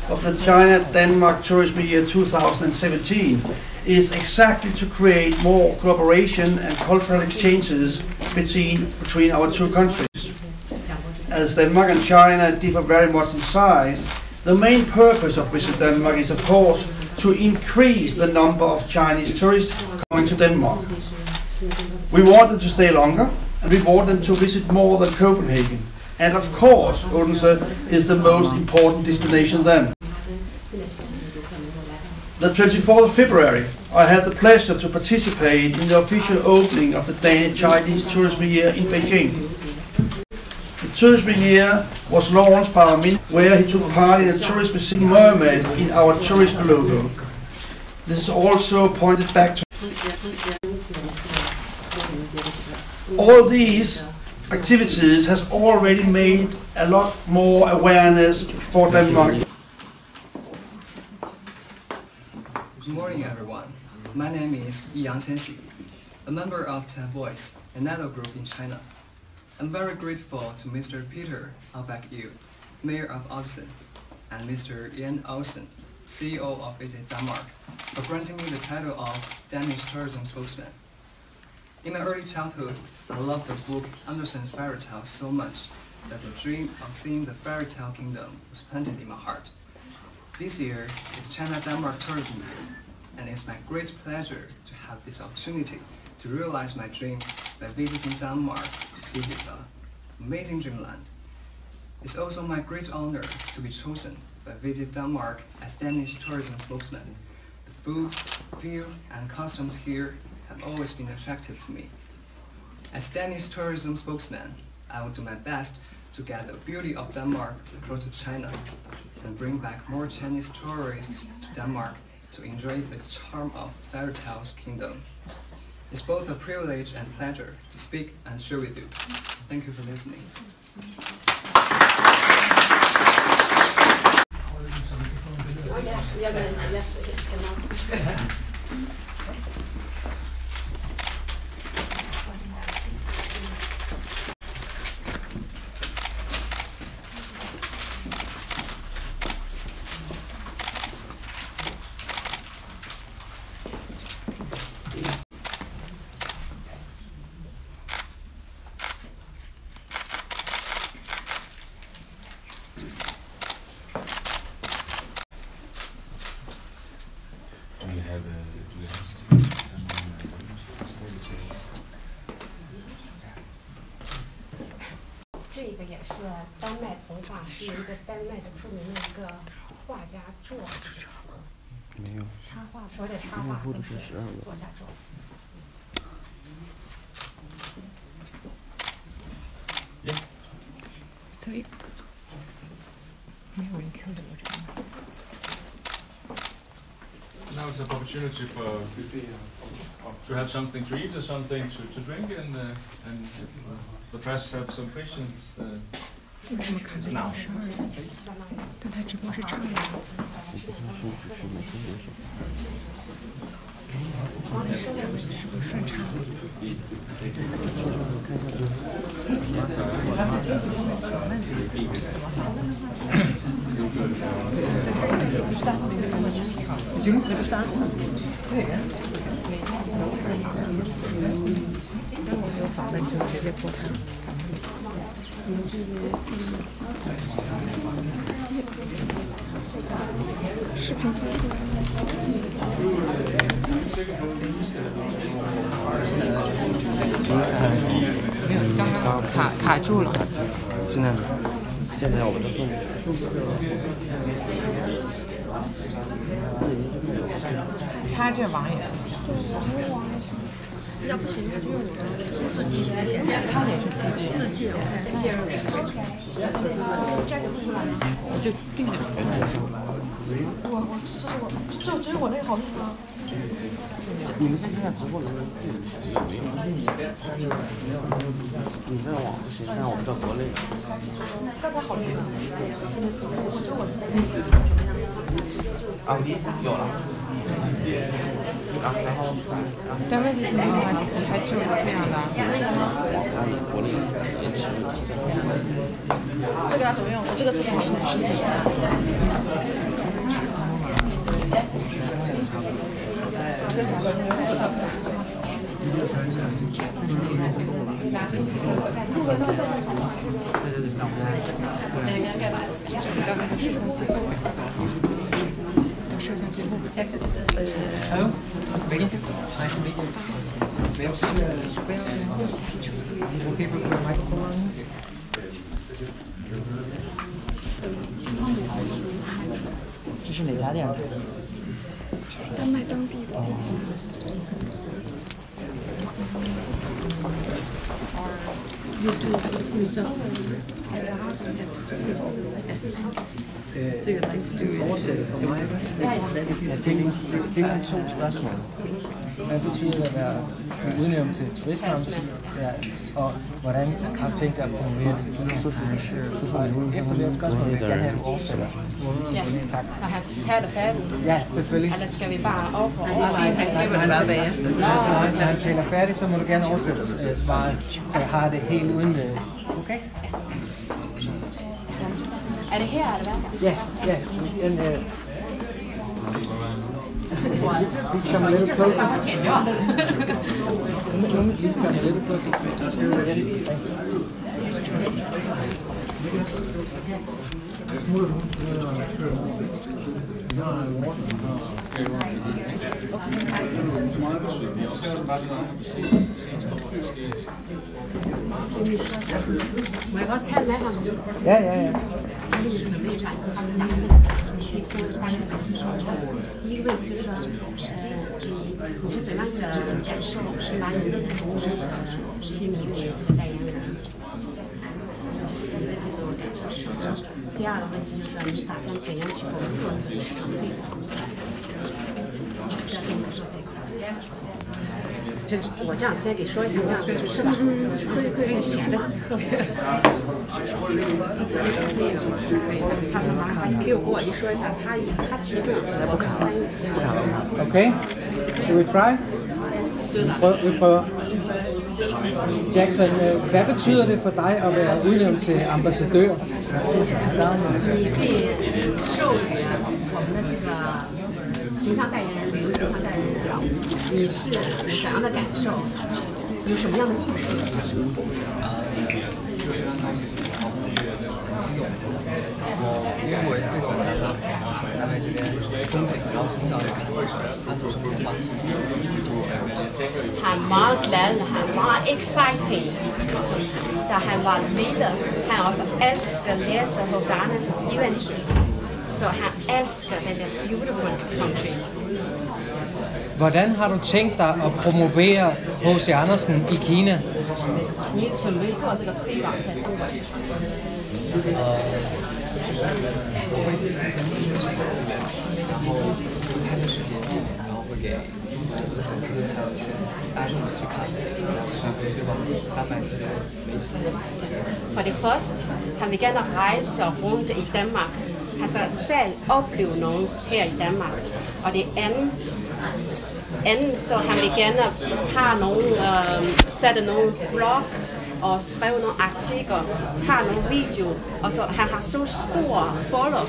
of the China-Denmark Tourism Year 2017 is exactly to create more cooperation and cultural exchanges between our two countries. As Denmark and China differ very much in size, the main purpose of Visit Denmark is, of course, to increase the number of Chinese tourists coming to Denmark. We want them to stay longer, and we want them to visit more than Copenhagen. And of course, Odense is the most important destination then. The 24th of February, I had the pleasure to participate in the official opening of the Danish-Chinese Tourism Year in Beijing. The Tourism Year was launched by our minister, where he took part in a tourist museum mermaid in our tourist logo. This is also pointed back to all these activities has already made a lot more awareness for Denmark. Good morning, everyone. My name is Yang Qianxi, a member of TED Voice, another group in China. I'm very grateful to Mr. Peter Albæk-Yu, Mayor of Odense, and Mr. Jan Olsen, CEO of Visit Denmark, for granting me the title of Danish tourism spokesman. In my early childhood, I loved the book Andersen's Fairy Tale so much that the dream of seeing the fairy tale kingdom was planted in my heart. This year is China-Denmark Tourism Year, and it's my great pleasure to have this opportunity to realize my dream by visiting Denmark to see this amazing dreamland. It's also my great honor to be chosen by Visit Denmark as Danish tourism spokesman. The food, view, and customs here have always been attractive to me. As Danish tourism spokesman, I will do my best to get the beauty of Denmark across to China and bring back more Chinese tourists to Denmark to enjoy the charm of Fairy Tale's kingdom. It's both a privilege and pleasure to speak and share with you. Thank you for listening.这个也是丹麦童话，是由一个丹麦的著名的一个画家做的。没有插画，所有的插画都是作家做的。所以没有人 Q 的我这样。Now it's an opportunity for to have something to eat or something to drink, and the press have some questions. 为什么看这个12人？但他直播是这样的。是不是顺畅？我有访问就直接播他。视频发出来没有，刚刚卡住了。现在我都送。他这网也要不行，就用我的是4G，现在显示他也是4G。我就定着。我试过，就只有我那个好用吗？你们先看看直播能不能自己你这网不行，但我不知道国内。刚才好用吗？我觉得我这个啊，有了。然后但问题是你还就是这样的。国内坚持。这个要怎么用？我这个好用。摄像机后面。 Hello, Becky. Nice to meet you. Is it okay if we put a microphone on? 这是哪家电视台？丹麦当地的。Så jeg oversætte for mig. Jeg tænker, det er to spørgsmål. Hvad betyder det at være udnævnt til turistambassadør? Ja, og hvordan har du tænkt dig at promovere det i Kina? Og efter det spørgsmål vil jeg gerne have, at du oversætter. Ja, Tak. og han taler færdigt. Ja, selvfølgelig. Eller skal vi bare overføre? Når han taler færdig, så må du gerne oversætte svaret, så jeg har det helt uden... Okay? Er det her, eller hvad? Ja, ja. And, please come a little closer. Please come a little closer. Må jeg godt tale med ham? Ja, ja, ja. 第一个问题就是说，你是怎样的感受拿你的提名为这个代言人？你的这种感受是什么？第二个问题就是说，你打算怎样去做这个市场推广？这跟我说这一块。就我这样直接给说一下，这样是吧？这个显得特别。他们麻烦给我一说一下，他基本上是不看翻译。 Okay, should we try? Vi prøver. Jackson, hvad betyder det for dig at være udnævnt til ambassadør? 你被授予我们的这个形象代言人、旅游形象代言人，你是怎样的感受？有什么样的意识？因为我也非常喜欢丹麦这边风景，然后从小也看过安徒生童话。Han er meget glad, han er meget exciting. Da han var lille, han også elsker at læse hos Andersens eventyr. Så han elsker den der beautiful country. Hvordan har du tænkt dig at promovere H.C. Andersen i Kina? 你准备做这个推广在中国市场？我会自己先进去公园，然后拍个视频，然后会给中国的粉丝还有一些大众去看，然后推广丹麦一些美景。 For det første, han vil gerne rejse rundt i Danmark. Han skal selv opleve noget her i Danmark. Og det andet så han vil gerne tage nogle, sætte nogle blog og skrive nogle artikler, tage nogle video, og så han har så stor follow,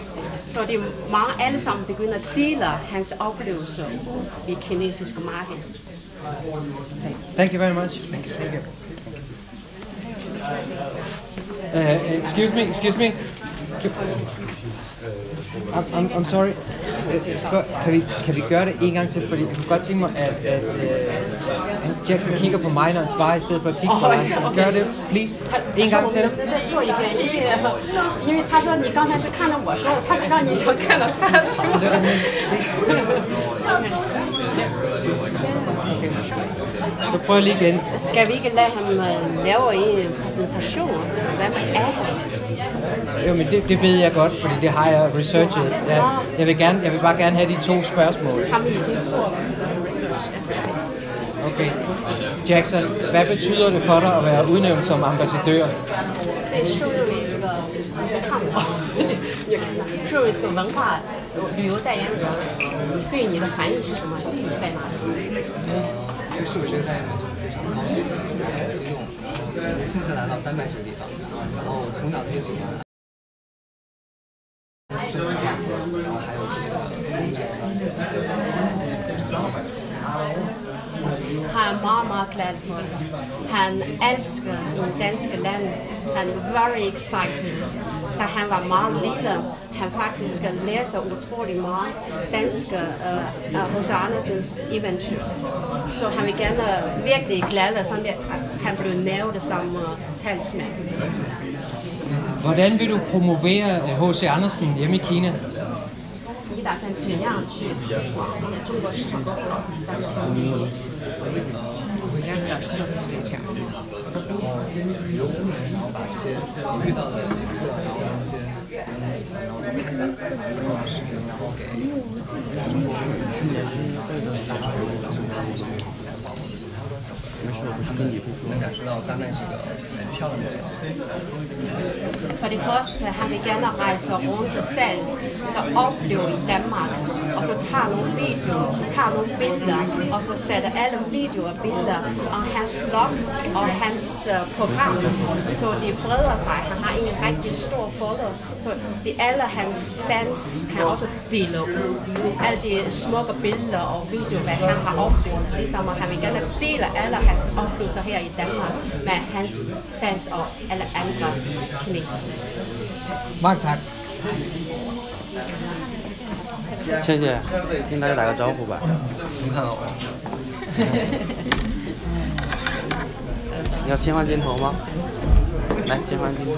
så det er mange alle sammen begynder at dele hans oplevelser i kinesiske marked. Thank you very much. Thank you. Excuse me. I'm sorry. Kan vi gøre det en gang til, fordi jeg kunne godt tænke mig, at Jackson kigger på mig, når han svarer, i stedet for at kigge på dig. Gør det, please. En gang til. 再做一遍，因为他说你刚才是看着我说，他不让你想看到他说。 Så prøv lige igen. Skal vi ikke lade ham lave en præsentation? Hvem er han? Jo, men det ved jeg godt, fordi det har jeg researchet. Jeg vil bare gerne have de to spørgsmål. Ham i det to research. Okay. Jackson, hvad betyder det for dig at være udnævnt som ambassadør? 被授予为这个不看我，也看到授予这个文化旅游代言人，对你的含义是什么？意义在哪里？被授予这个代言人就非常高兴，很激动，然后亲自来到丹麦这个地方，然后从小就喜欢。还有这个风景啊，这个。 Han er meget, meget glad for det. Han elsker det danske land. Han er very excited. Da han var meget lille, han faktisk læser utrolig meget danske H.C. Andersens eventyr. Så han vil gerne virkelig glade, sådan at han blev nævnt som talsmand. Hvordan vil du promovere H.C. Andersen hjemme i Kina? 你打算怎样去推广中国市场？然后把这些遇到的景色，然后一些拍下来，然后视频，然后给中国去年大学去看去他们能感受到大麦这个漂亮的景色。 For det første, han vil gerne rejse rundt selv, så opleve i Danmark, og så tager nogle videoer, tager nogle billeder, og så sætter alle videoer og billeder om hans blog og hans program, så de breder sig. Han har en rigtig stor folder, så alle hans fans kan også dele ud alle de smukke billeder og videoer, hvad han har oplevet. Ligesom han vil gerne dele alle hans oplevelser her i Danmark med hans fans og alle andre kinesere. Mange tak. 倩倩，跟大家打个招呼吧。你看我，你要切换镜头吗？来，切换镜头。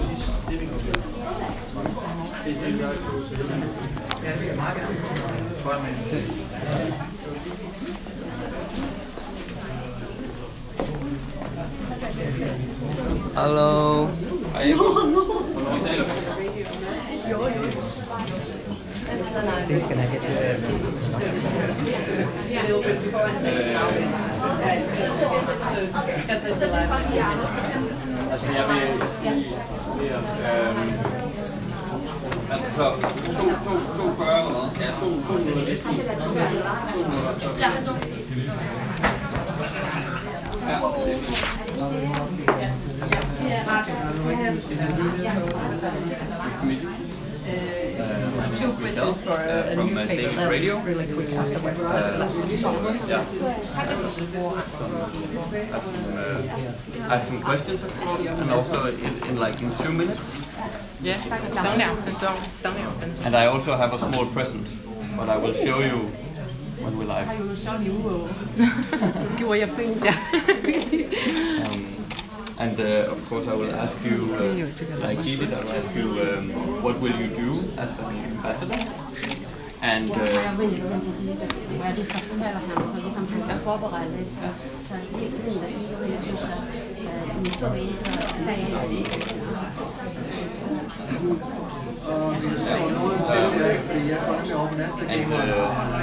Hello。 Please can I get Altså jeg vil altså så 2:40 eller hvad? Ja, 2 minutter. Two questions for a from newspaper. Danish radio. Really quick afterwards. Yeah. I have some questions, of course, and also in like in 2 minutes. Yeah, 等2分钟，等2分钟。 And I also have a small present, but I will show you when we live. 还有小礼物，给我也分一下。 And of course, I will ask you, like he did, I will ask you, what will you do as an ambassador? And 我要问你的问题，第一个，我要去fortælle ham, så ligesom han kan forberede lidt. Så lige den der第一个问题就是，你作为一个代言人，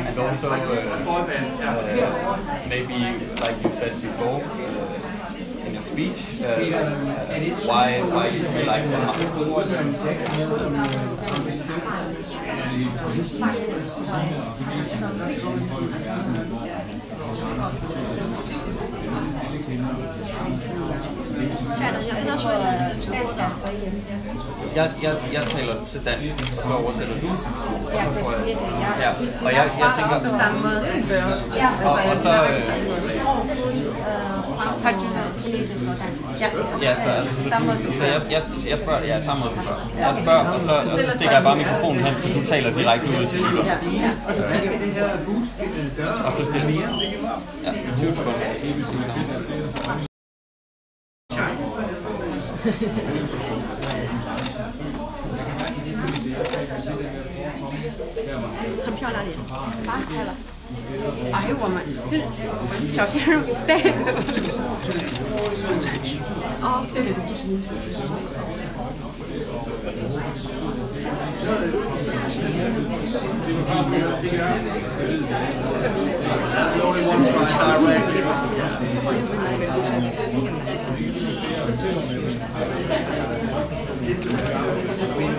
and also maybe like you said before in your speech, why you like Denmark? Jeg taler til dansk, og så oversætter du. Ja, og jeg tænker... På samme måde som før. Ja, og så... Ja, så jeg spørger, ja, samme måde som før. Jeg spørger, og så stikker jeg bare mikrofonen hen, så du taler direkte ud til lytter. Og så stiller vi. Ja, 20 sekunder.很漂亮脸，打开了。哎呦我们这小鲜肉给带的。哦，对对对，这是你。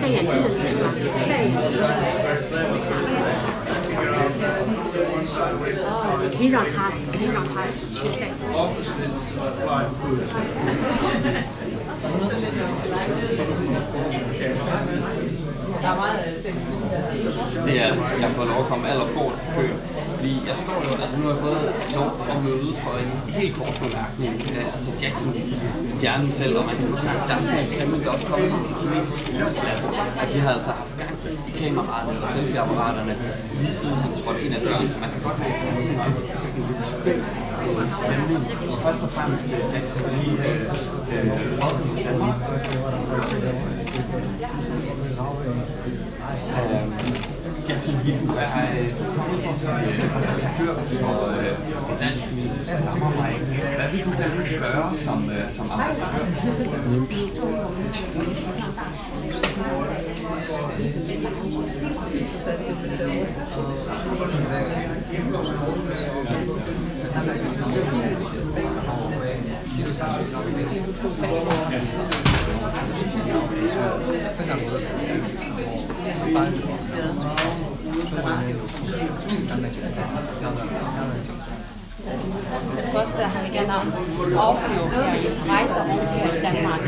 戴眼镜的是吗？戴眼镜的。哦，你可以让他去戴。det er, at jeg får lov at komme allerforrest i køen. Fordi jeg står jo, altså nu har jeg fået lov at møde for en helt kort bemærkning, altså Jackson, stjernen selv, og man kan snakke, der er sådan en stemning, der også kommer i den kinesiske skoleklasse, at de har altså haft gang i kameraerne og selfie-apparaterne lige siden han trådte ind ad døren, så man kan godt have sådan en lidt spændt stemning. Først og fremmest Jackson lige Jackson Lee, du er ambassadør for dansk-kinesisk samarbejde. Hvad vil du gerne gøre som ambassadør? Det første, han vil gerne opleve her i rejser rundt her i Danmark,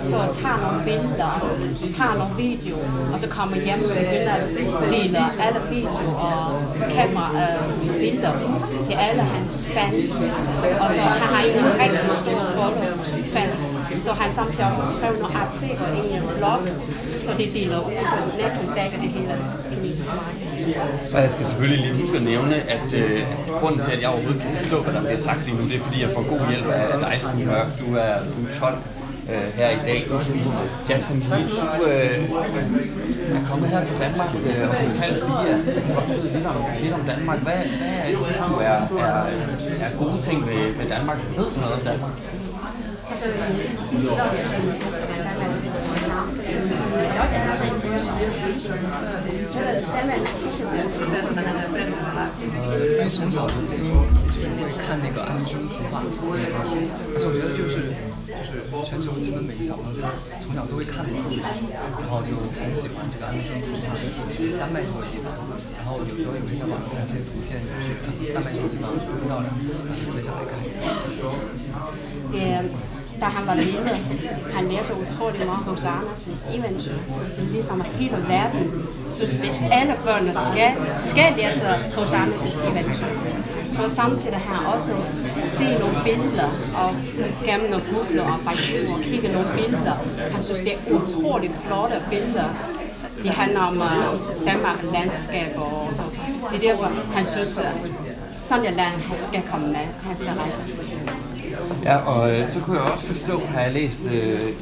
så tager nogle billeder, tager nogle videoer, og så kommer hjem og begynder at dele alle videoer og billeder til alle hans fans. Og så han har en rigtig stor fans, så han samtidig også skrev nogle artikler i en blog, så det deler ud, så næsten dækker det hele kinesiske marked. Og jeg skal selvfølgelig lige huske at nævne, at grunden til, at jeg overhovedet kan forstå, hvad der bliver sagt lige nu, det er fordi, jeg får god hjælp af dig, Sue Mørk. Du er 12 her i dag. Jackson Lee, du er kommet her til Danmark og fortalt lidt om Danmark. Hvad synes du er gode ting ved Danmark? Ved du noget om Danmark?因为从小就听，就是会看那个安徒生童话，而且我觉得就是全球基本每个小朋友从小都会看的一个东西，然后就很喜欢这个安徒生童话。丹麦这个地方，然后有时候也会在网上看一些图片，就是丹麦这个地方很漂亮，特别想来看一看。Da han var lille, han læser utrolig meget hos Andersens eventyr. Det er ligesom at hele verden synes, at alle børn skal læse hos Andersens eventyr. Så samtidig har han også set nogle billeder og gennem nogle Google og Baidu og kigget nogle billeder. Han synes, det er utrolig flotte billeder. Det handler om Danmark landskab og så. Det er derfor, han synes, at sådan et land skal komme med. Han skal rejse til. Ja, og så kunne jeg også forstå, har jeg læst,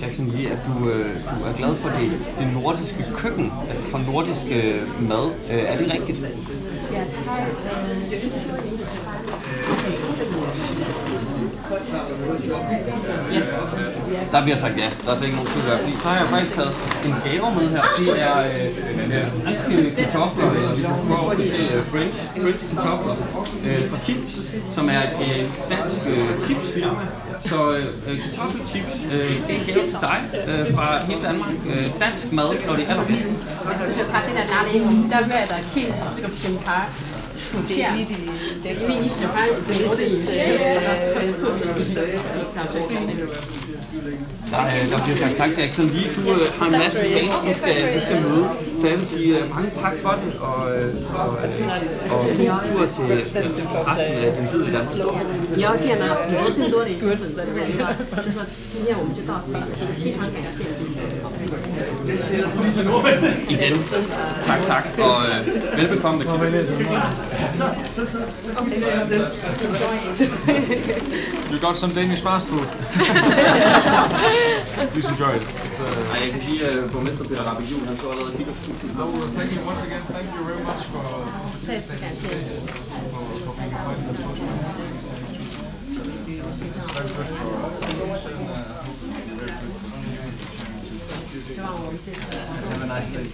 Jackson Lee, at du er glad for det nordiske køkken, for nordisk mad. Er det rigtigt? Ja, yes. Der bliver sagt ja. Der er slet ikke nogen tvivl. Fordi så har jeg faktisk taget en gave med her. Det er franske kartofler, eller hvis du går over til French kartofler fra Kips, som er et dansk chipsfirma. Så kartoffelchips, det er en gave til dig fra hele Danmark. Dansk mad, når det er allerbedst. 就是他现在拿了一个单位的 Kings 这个品牌薯片，因为你喜欢美国的饮食，它的特色Der bliver sagt tak, Jackson Lee. Du har en masse fans, du skal møde. Så jeg vil sige mange tak for det, og god tur til resten af den tid i Danmark. 你要见到很多更多的一些粉丝的话，就说今天我们就到此为止，非常感谢。 Igen, tak, og velbekomme. You got some Danish fast food. Please enjoy it. Jeg kan sige, at borgmester Peter Rabiul, han så allerede kigger på studiet. Thank you once again. Thank you very much for Have a nice day.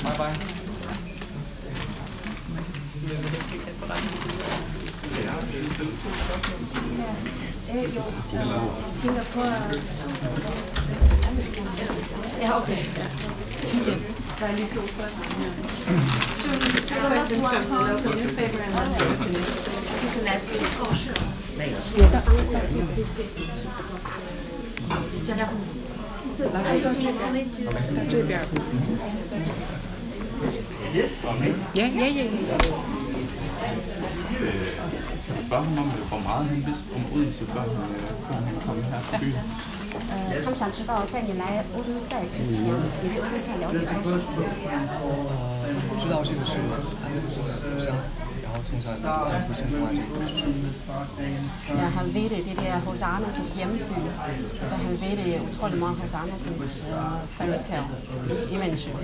Bye bye. Ja, okay. Tusind. Der er lige to først. First inscript the local newspaper and then the Japanese. Tusind, that's it. Yeah, 到这边。Spørge ham om, hvor meget han vidste om Odense, før han kom her til byen. 他们想知道，在你来欧洲赛之前，你对欧洲赛了解多少？知道这个是安徒生的故乡，然后从小安徒生童话这个书。Ja, han ved det. Det er H.C. Andersens hjemby. Så han ved det utrolig meget H.C. Andersens fairytale, eventyr.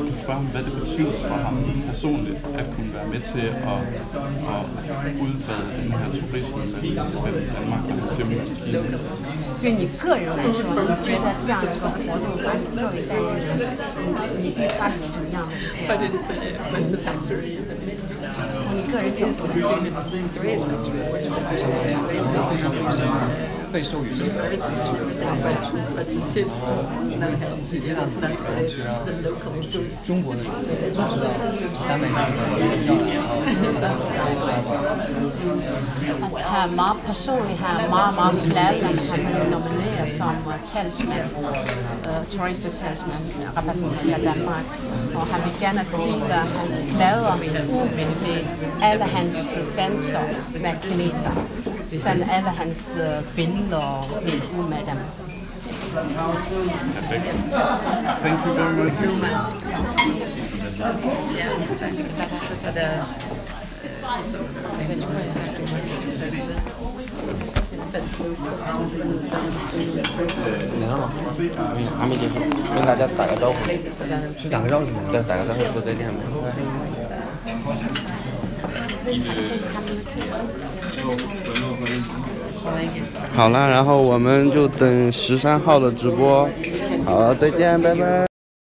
Du spørger ham, hvad det betyder for ham personligt at kunne være med til at udbrede den her turisme mellem Danmark og Helsingør. 对你个人来说，你觉得这样一个活动把你作为代言人，你对他有什么样的影响？从你个人角度来说，被授予这个自己这样子，然后去让中国的人知道耽美是一个漂亮，at han er meget personlig, han er meget glad, at han er nomineret som talsmand, turisttalsmand, repræsenterer Danmark. Og han vil gerne dele hans glæder ud til alle hans fans med kineser. Send alle hans billeder og dele ud med dem. Thank you very much.跟大家打个招呼。是打个招呼吗？对，打个招呼说再见呗。好了，然后我们就等13号的直播。好，再见，拜拜。